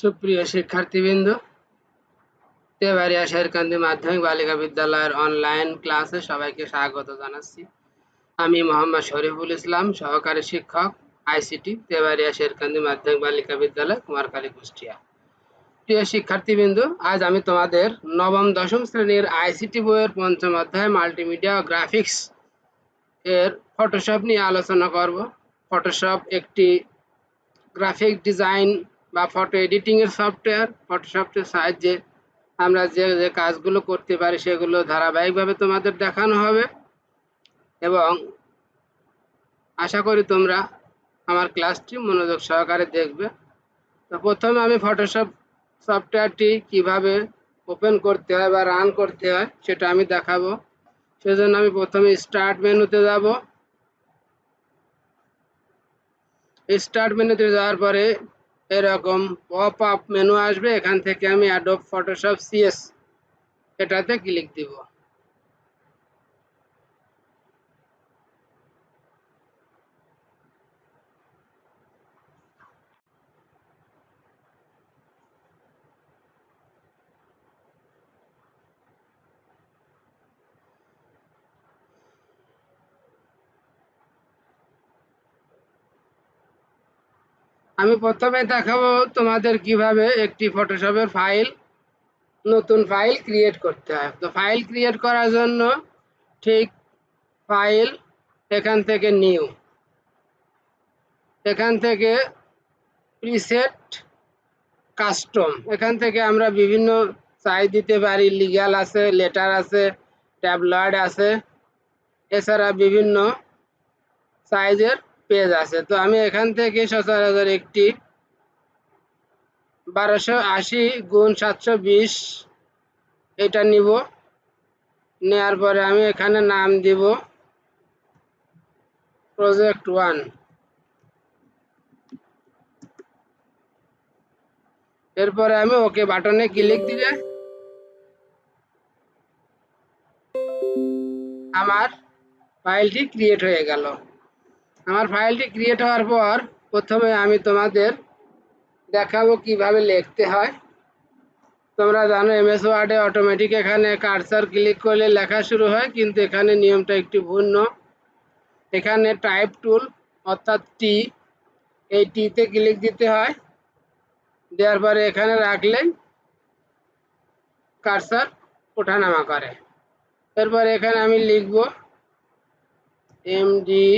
সুপ্রিয় শিক্ষার্থীবৃন্দ, তেবাড়িয়া শেরকান্দি মাধ্যমিক বালিকা বিদ্যালয়ের অনলাইন ক্লাসে সবাইকে স্বাগত জানাচ্ছি। আমি মোহাম্মদ শরীফুল ইসলাম, সহকারী শিক্ষক আইসিটি, তেবাড়িয়া শেরকান্দি মাধ্যমিক বালিকা বিদ্যালয়, কুমারখালী, কুষ্টিয়া। প্রিয় শিক্ষার্থীবৃন্দ, আজ আমি তোমাদের নবম দশম শ্রেণীর আইসিটি বইয়ের পঞ্চম অধ্যায় মাল্টিমিডিয়া ও গ্রাফিক্স এর ফটোশপ নিয়ে আলোচনা করব। ফটোশপ একটি গ্রাফিক ডিজাইন বা ফটো এডিটিং এর সফটওয়্যার। ফটোশপের সাহায্যে আমরা যে যে কাজগুলো করতে পারি সেগুলো ধারাবাহিকভাবে তোমাদের দেখানো হবে এবং আশা করি তোমরা আমার ক্লাসটি মনোযোগ সহকারে দেখবে। তো প্রথমে আমি ফটোশপ সফটওয়্যারটি কিভাবে ওপেন করতে হয় বা রান করতে হয় সেটা আমি দেখাবো। সেজন্য আমি প্রথমে স্টার্ট মেনুতে যাব। স্টার্ট মেনুতে যাওয়ার পরে এরকম পপ আপ মেনু আসবে। এখান থেকে আমি অ্যাডোব ফটোশপ সিএস এটাতে ক্লিক দিব। আমি প্রথমে দেখাবো তোমাদের কিভাবে একটি ফটোশপের নতুন ফাইল ক্রিয়েট করতে হয়। তো ফাইল ক্রিয়েট করার জন্য ঠিক ফাইল, এখান থেকে নিউ, এখান থেকে প্রিসেট, কাস্টম, এখান থেকে আমরা বিভিন্ন সাইজ দিতে পারি। লিগ্যাল আছে, লেটার আছে, ট্যাবলয়েড আছে, এছাড়া বিভিন্ন সাইজের পেজ আছে। তো আমি এখান থেকে সচরাচর একটি 1280x720 এটা নিব। নেওয়ার পরে আমি এখানে নাম দিব প্রজেক্ট 1। এরপরে আমি ওকে বাটনে ক্লিক দিলে আমার ফাইলটি ক্রিয়েট হয়ে গেল। আমার ফাইলটি ক্রিয়েট হওয়ার পর প্রথমে আমি তোমাদের দেখাবো কিভাবে লিখতে হয়। তোমরা জানো এমএস ওয়ার্ডে অটোমেটিক এখানে কার্সার ক্লিক করলে লেখা শুরু হয়, কিন্তু এখানে নিয়মটা একটু ভিন্ন। এখানে টাইপ টুল অর্থাৎ টি, এই টিতে ক্লিক দিতে হয়। দেওয়ার পরে এখানে রাখলেই কার্সার ওঠানামা করে। এরপরে এখানে আমি লিখব MD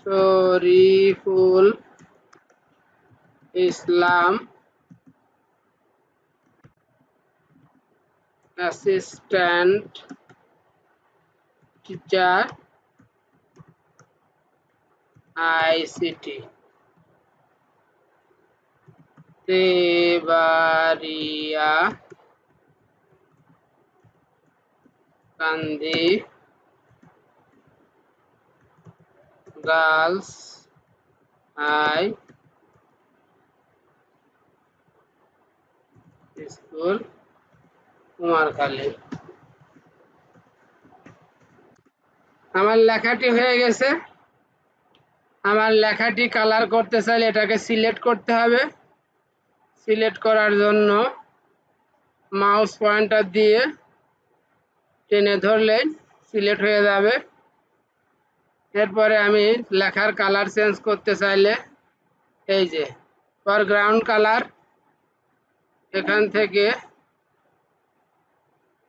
Shariful Islam, assistant teacher, ICT, Tebaria কান্দি গার্লস হাই স্কুল, কুমারখালী। আমার লেখাটি হয়ে গেছে। আমার লেখাটি কালার করতে চাইলে এটাকে সিলেক্ট করতে হবে। সিলেক্ট করার জন্য মাউস পয়েন্টার দিয়ে টেনে ধরলেই সিলেক্ট হয়ে যাবে। এরপরে আমি লেখার কালার চেঞ্জ করতে চাইলে এই যে ফরগ্রাউন্ড কালার, এখান থেকে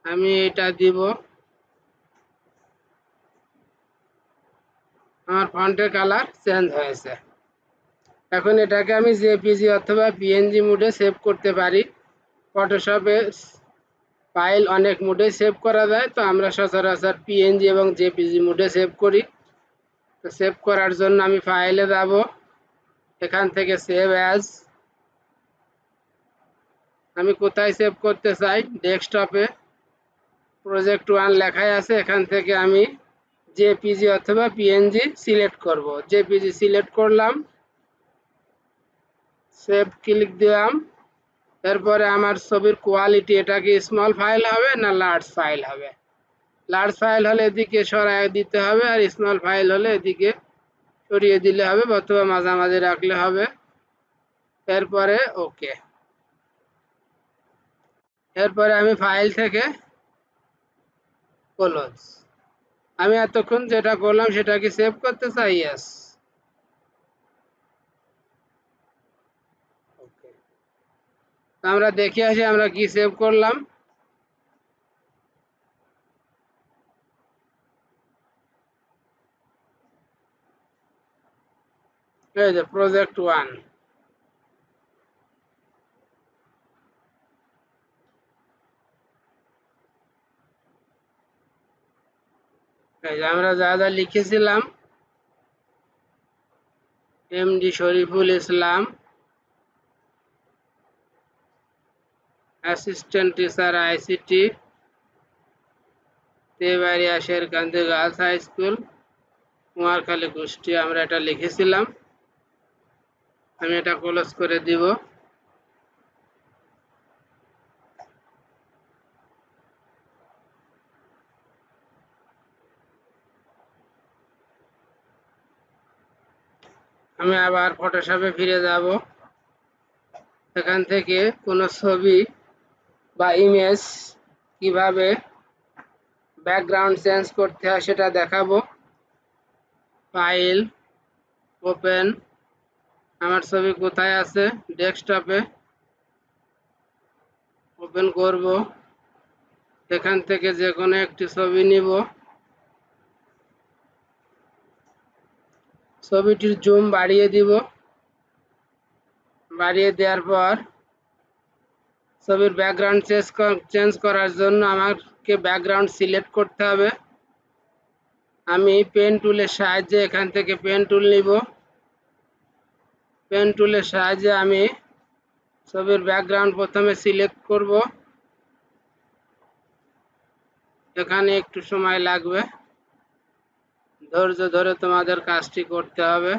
আমি এটা দিব। আমার ফন্টের কালার চেঞ্জ হয়েছে। এখন এটাকে আমি জেপিজি অথবা পিএনজি মোডে সেভ করতে পারি। ফটোশপে ফাইল অনেক মোডে সেভ করা যায়, তো আমরা সচরাচর পিএনজি এবং জেপিজি মোডে সেভ করি। তো সেভ করার জন্য আমি ফাইলে যাব, এখান থেকে সেভ অ্যাজ, আমি কোথায় সেভ করতে চাই, ডেস্কটপে প্রজেক্ট 1 লেখাই আছে। এখান থেকে আমি জেপিজি অথবা পিএনজি সিলেক্ট করব। জেপিজি সিলেক্ট করলাম, সেভ ক্লিক দিলাম। এরপরে আমার ছবির কোয়ালিটি, এটা কি স্মল ফাইল হবে না লার্জ ফাইল হবে। লার্জ ফাইল হলে এদিকে সরাই দিতে হবে, আর স্মল ফাইল হলে এদিকে সরিয়ে দিলে হবে, অথবা মাঝামাঝি রাখলে হবে। এরপরে ওকে। এরপরে আমি ফাইল থেকে ক্লোজ। আমি এতক্ষণ যেটা করলাম সেটা কি সেভ করতে চাই? ইয়েস। ওকে, আমরা দেখে আসি আমরা কি সেভ করলাম। এই যে প্রজেক্ট 1। এই যে আমরা যা যা লিখেছিলাম, MD Shariful Islam, assistant teacher ICT, Tebaria Sherkandi girls high school, Kumarkhali Kushtia, আমরা এটা লিখেছিলাম। আমি এটা ক্লোজ করে দিব। আমি আবার ফটোশপে ফিরে যাব। এখান থেকে কোনো ছবি বা ইমেজ কিভাবে ব্যাকগ্রাউন্ড চেঞ্জ করতে হয় সেটা দেখাবো। File, open. আমার ছবি কোথায় আছে? ডেস্কটপে। ওপেন করব। এখান থেকে যে কোনো একটি ছবি নিব। ছবিটির জুম বাড়িয়ে দিব। বাড়িয়ে দেওয়ার পর ছবির ব্যাকগ্রাউন্ড চেঞ্জ করার জন্য আমাকে ব্যাকগ্রাউন্ড সিলেক্ট করতে হবে। আমি পেন টুলের সাহায্যে এখান থেকে পেন টুল নিব। পেন টুলের সাহায্যে আমি ছবির ব্যাকগ্রাউন্ড প্রথমে সিলেক্ট করব। এখানে একটু সময় লাগবে, ধৈর্য ধরে তোমাদের কাজটি করতে হবে।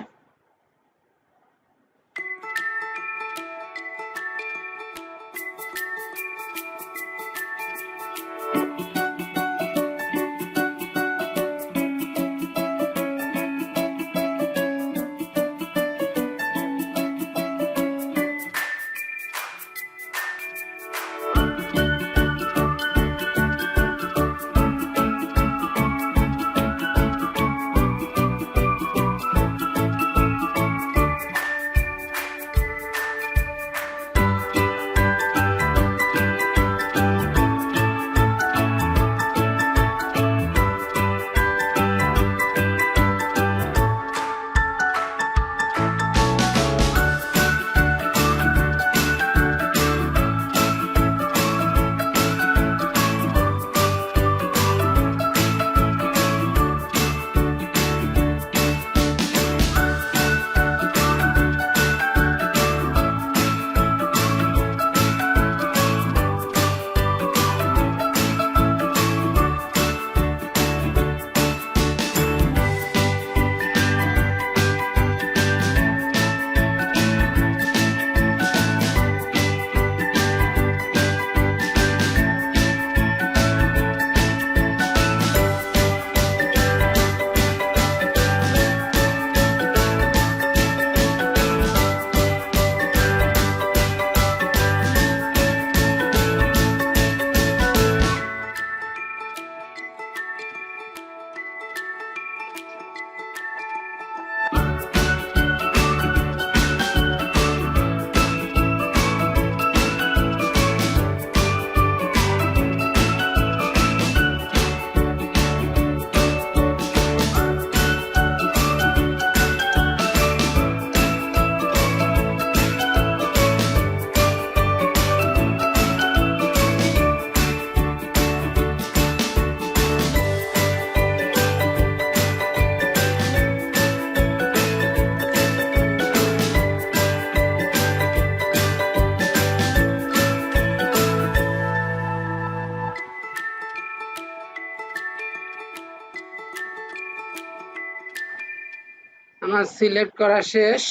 আমার সিলেক্ট করা শেষ।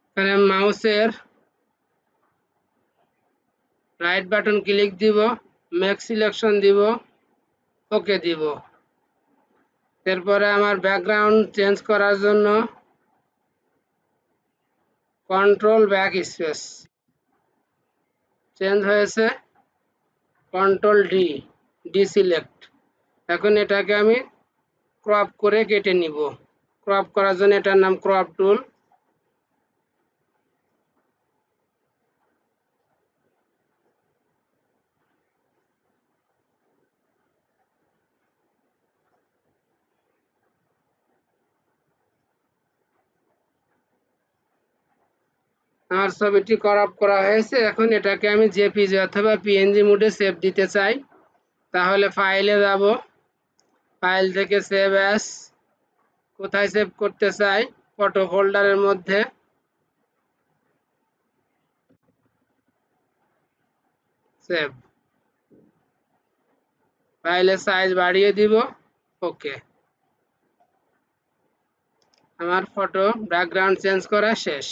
এখানে মাউসের রাইট বাটন ক্লিক দিব, মেক সিলেকশন দিব, ওকে দিব। এরপরে আমার ব্যাকগ্রাউন্ড চেঞ্জ করার জন্য কন্ট্রোল ব্যাক স্পেস চেঞ্জ হয়েছে, কন্ট্রোল ডি, ডিসিলেক্ট। এখন এটাকে আমি ক্রপ করে কেটে নিব। ক্রপ করার জন্য এটার নাম ক্রপ টুল। আমার ছবিটি ক্রপ করা হয়েছে। এখন এটাকে আমি জেপিজি অথবা পিএনজি মোডে সেভ দিতে চাই। তাহলে ফাইলে যাব, ফাইল থেকে সেভ অ্যাস, কোথায় সেভ করতে চাই, ফটো ফোল্ডারের মধ্যে, সেভ। ফাইলের সাইজ বাড়িয়ে দিব, ওকে। আমার ফটো ব্যাকগ্রাউন্ড চেঞ্জ করা শেষ।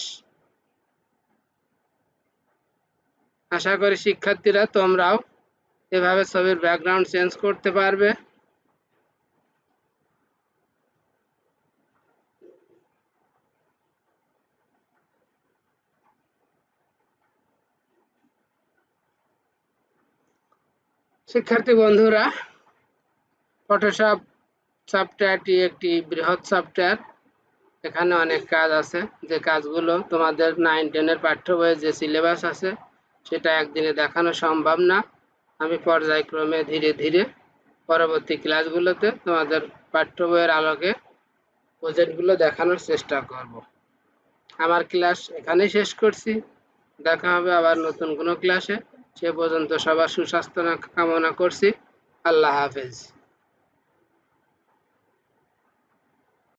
আশা করি শিক্ষার্থীরা তোমরাও এভাবে ছবির ব্যাকগ্রাউন্ড চেঞ্জ করতে পারবে। শিক্ষার্থী বন্ধুরা, ফটোশপ সফটওয়্যারটি একটি বৃহৎ সফটওয়্যার। এখানে অনেক কাজ আছে, যে কাজগুলো তোমাদের 9-10 পাঠ্য বইয়ে যে সিলেবাস আছে সেটা একদিনে দেখানো সম্ভব না। আমি পর্যায়ক্রমে ধীরে ধীরে পরবর্তী ক্লাসগুলোতে তোমাদের পাঠ্য বইয়ের আলোকে প্রজেক্টগুলো দেখানোর চেষ্টা করব। আমার ক্লাস এখানেই শেষ করছি। দেখা হবে আবার নতুন কোনো ক্লাসে। সে পর্যন্ত সবার সুস্বাস্থ্য কামনা করছি। আল্লাহ হাফেজ।